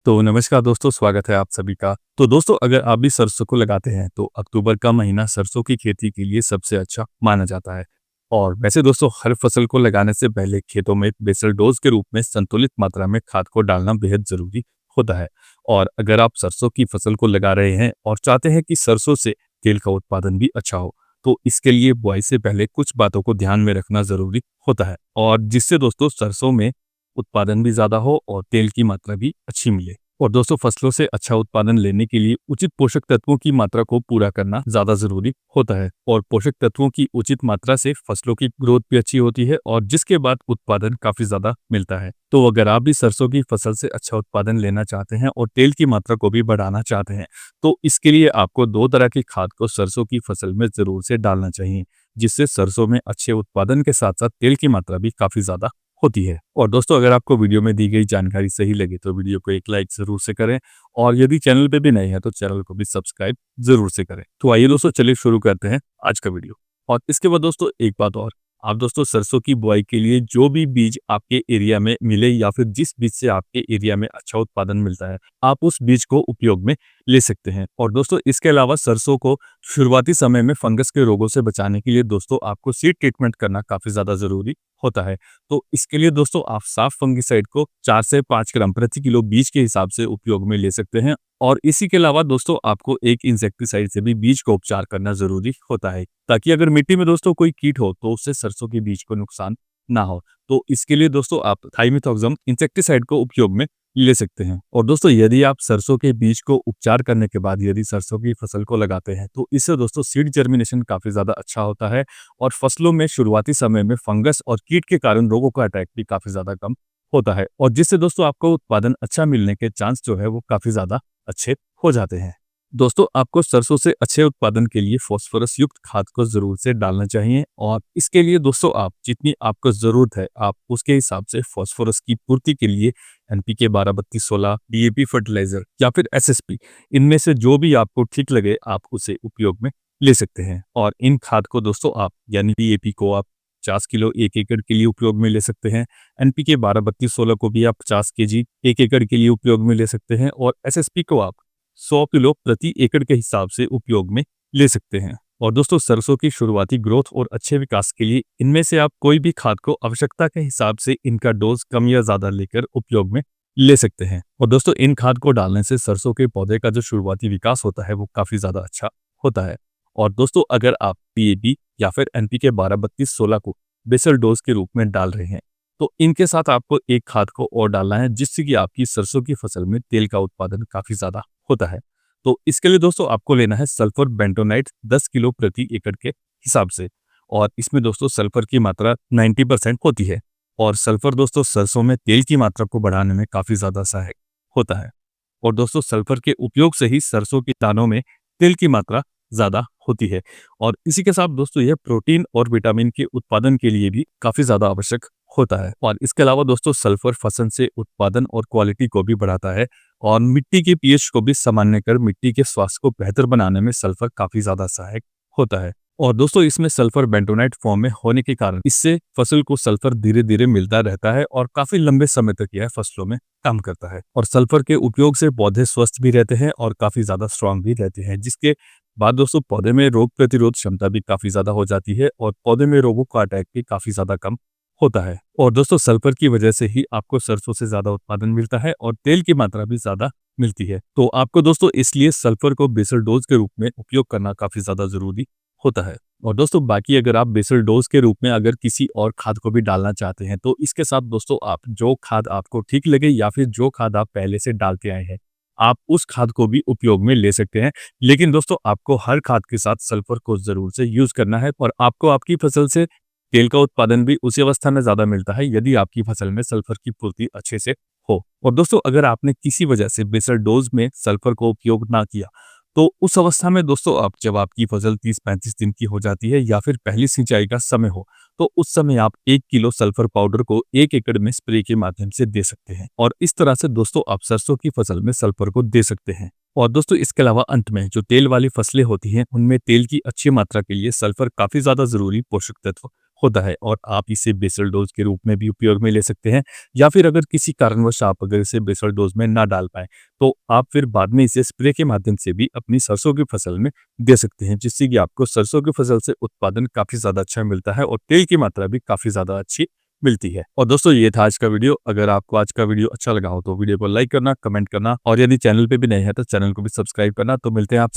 तो नमस्कार दोस्तों, स्वागत है आप सभी का। तो दोस्तों, अगर आप भी सरसों को लगाते हैं तो अक्टूबर का महीना सरसों की खेती के लिए सबसे अच्छा माना जाता है। और वैसे दोस्तों, हर फसल को लगाने से पहले खेतों में बेसल डोज के रूप में संतुलित मात्रा में खाद को डालना बेहद जरूरी होता है। और अगर आप सरसों की फसल को लगा रहे हैं और चाहते हैं कि सरसों से तेल का उत्पादन भी अच्छा हो, तो इसके लिए बुआई से पहले कुछ बातों को ध्यान में रखना जरूरी होता है, और जिससे दोस्तों सरसों में उत्पादन भी ज्यादा हो और तेल की मात्रा भी अच्छी मिले। और दोस्तों, फसलों से अच्छा उत्पादन लेने के लिए उचित पोषक तत्वों की मात्रा को पूरा करना ज्यादा जरूरी होता है। और पोषक तत्वों की उचित मात्रा से फसलों की ग्रोथ भी अच्छी होती है और जिसके बाद उत्पादन काफी ज्यादा मिलता है। तो अगर आप भी सरसों की फसल से अच्छा उत्पादन लेना चाहते हैं और तेल की मात्रा को भी बढ़ाना चाहते हैं, तो इसके लिए आपको दो तरह की खाद को सरसों की फसल में जरूर से डालना चाहिए, जिससे सरसों में अच्छे उत्पादन के साथ साथ तेल की मात्रा भी काफी ज्यादा होती है। और दोस्तों, अगर आपको वीडियो में दी गई जानकारी सही लगे तो वीडियो को एक लाइक जरूर से करें, और यदि चैनल पे भी नए हैं तो चैनल को भी सब्सक्राइब जरूर से करें। तो आइए दोस्तों, चलिए शुरू करते हैं आज का वीडियो। और इसके बाद दोस्तों, एक बात और, आप दोस्तों सरसों की बुआई के लिए जो भी बीज आपके एरिया में मिले या फिर जिस बीज से आपके एरिया में अच्छा उत्पादन मिलता है, आप उस बीज को उपयोग में ले सकते हैं। और दोस्तों, इसके अलावा सरसों को शुरुआती समय में फंगस के रोगों से बचाने के लिए दोस्तों आपको सीड ट्रीटमेंट करना काफी ज्यादा जरूरी होता है। तो इसके लिए दोस्तों आप साफ फंगिसाइड को 4 से 5 ग्राम प्रति किलो बीज के हिसाब से उपयोग में ले सकते हैं। और इसी के अलावा दोस्तों आपको एक इंसेक्टिसाइड से भी बीज का उपचार करना जरूरी होता है, ताकि अगर मिट्टी में दोस्तों कोई कीट हो तो उससे सरसों के बीज को नुकसान ना हो। तो इसके लिए दोस्तों आप थाइमेथॉक्सम इंसेक्टिसाइड को उपयोग में ले सकते हैं। और दोस्तों, यदि आप सरसों के बीज को उपचार करने के बाद यदि सरसों की फसल को लगाते हैं तो इससे दोस्तों सीड जर्मिनेशन काफी ज्यादा अच्छा होता है, और फसलों में शुरुआती समय में फंगस और कीट के कारण रोगों का अटैक भी काफी ज्यादा कम होता है, और जिससे दोस्तों आपको उत्पादन अच्छा मिलने के चांस जो है वो काफी ज्यादा अच्छे हो जाते हैं। दोस्तों, आपको सरसों से अच्छे उत्पादन के लिए फास्फोरस युक्त खाद को जरूर से डालना चाहिए, और इसके लिए दोस्तों आप जितनी आपको जरूरत है आप उसके हिसाब से फास्फोरस की पूर्ति के लिए एनपीके 12-32-16, डीएपी फर्टिलाइजर या फिर एसएसपी, इनमें से जो भी आपको ठीक लगे आप उसे उपयोग में ले सकते हैं। और इन खाद को दोस्तों आप यानी डीएपी को आप 50 किलो 1 एकड़ के लिए उपयोग में ले सकते हैं। एनपीके 12-32-16 को भी आप 50 केजी 1 एकड़ के लिए उपयोग में ले सकते हैं, और एसएसपी को आप 100 किलो प्रति एकड़ के हिसाब से उपयोग में ले सकते हैं। और दोस्तों, सरसों की शुरुआती ग्रोथ और अच्छे विकास के लिए इनमें से आप कोई भी खाद को आवश्यकता के हिसाब से इनका डोज कम या ज्यादा लेकर उपयोग में ले सकते हैं। और दोस्तों, इन खाद को डालने से सरसों के पौधे का जो शुरुआती विकास होता है वो काफी ज्यादा अच्छा होता है। और दोस्तों, अगर आप पीएपी या फिर एनपीके 12-32-16 को बेसल डोज के रूप में डाल रहे हैं, तो इनके साथ आपको एक खाद को और डालना है, जिससे कि आपकी सरसों की फसल में तेल का उत्पादन काफी ज्यादा होता है। तो इसके लिए दोस्तों आपको लेना है सल्फर बेंटोनाइट 10 किलो प्रति एकड़ के हिसाब से, और इसमें दोस्तों सल्फर की मात्रा 90% होती है। और सल्फर दोस्तों सरसों में तेल की मात्रा को बढ़ाने में काफी ज्यादा सहायक होता है। और दोस्तों, सल्फर के उपयोग से ही सरसों की दानों में तेल की मात्रा ज्यादा होती है, और इसी के साथ दोस्तों यह प्रोटीन और विटामिन के उत्पादन के लिए भी काफी ज्यादा आवश्यक होता है। और इसके अलावा दोस्तों सल्फर फसल से उत्पादन और क्वालिटी को भी बढ़ाता है, और मिट्टी के पीएच को भी सामान्य कर मिट्टी के स्वास्थ्य को बेहतर बनाने में सल्फर काफी ज्यादा सहायक होता है। और दोस्तों, इसमें सल्फर बेंटोनाइट फॉर्म में होने के कारण इससे फसल को सल्फर धीरे धीरे मिलता रहता है और काफी लंबे समय तक यह फसलों में काम करता है। और सल्फर के उपयोग से पौधे स्वस्थ भी रहते हैं और काफी ज्यादा स्ट्रांग भी रहते हैं, जिसके बाद दोस्तों पौधे में रोग प्रतिरोध क्षमता भी काफी ज्यादा हो जाती है, और पौधे में रोगों का अटैक भी काफी ज्यादा कम होता है। और दोस्तों, सल्फर की वजह से ही आपको सरसों से ज्यादा उत्पादन मिलता है और तेल की मात्रा भी ज्यादा मिलती है। तो आपको दोस्तों इसलिए सल्फर को बेसल डोज के रूप में उपयोग करना काफी ज्यादा जरूरी होता है। और दोस्तों, बाकी अगर आप बेसल डोज के रूप में अगर किसी और खाद को भी डालना चाहते हैं, तो इसके साथ दोस्तों आप जो खाद आपको ठीक लगे या फिर जो खाद आप पहले से डालते आए हैं, आप उस खाद को भी उपयोग में ले सकते हैं। लेकिन दोस्तों, आपको हर खाद के साथ सल्फर को जरूर से यूज करना है, और आपको आपकी फसल से तेल का उत्पादन भी उसी अवस्था में ज्यादा मिलता है यदि आपकी फसल में सल्फर की पूर्ति अच्छे से हो। और दोस्तों, अगर आपने किसी वजह से बेसल डोज में सल्फर को उपयोग ना किया, तो उस अवस्था में दोस्तों आप जब आपकी फसल 30-35 दिन की हो जाती है या फिर पहली सिंचाई का समय हो, तो उस समय आप 1 किलो सल्फर पाउडर को 1 एकड़ में स्प्रे के माध्यम से दे सकते हैं, और इस तरह से दोस्तों आप सरसों की फसल में सल्फर को दे सकते हैं। और दोस्तों, इसके अलावा अंत में जो तेल वाली फसलें होती हैं उनमें तेल की अच्छी मात्रा के लिए सल्फर काफी ज्यादा जरूरी पोषक तत्व होता है और आप इसे बेसल डोज के रूप में भी उपयोग में ले सकते हैं, या फिर अगर किसी कारणवश आप अगर इसे बेसल डोज में ना डाल पाएँ, तो आप फिर बाद में इसे स्प्रे के माध्यम से भी अपनी सरसों की फसल में दे सकते हैं, जिससे कि आपको सरसों की फसल से उत्पादन काफ़ी ज़्यादा अच्छा मिलता है और तेल की मात्रा भी काफ़ी ज़्यादा अच्छी मिलती है। और दोस्तों ये था आज का वीडियो। अगर आपको आज का वीडियो अच्छा लगा हो तो वीडियो को लाइक करना, कमेंट करना और यदि चैनल पे भी नए हैं तो चैनल को भी सब्सक्राइब करना। तो मिलते हैं आपसे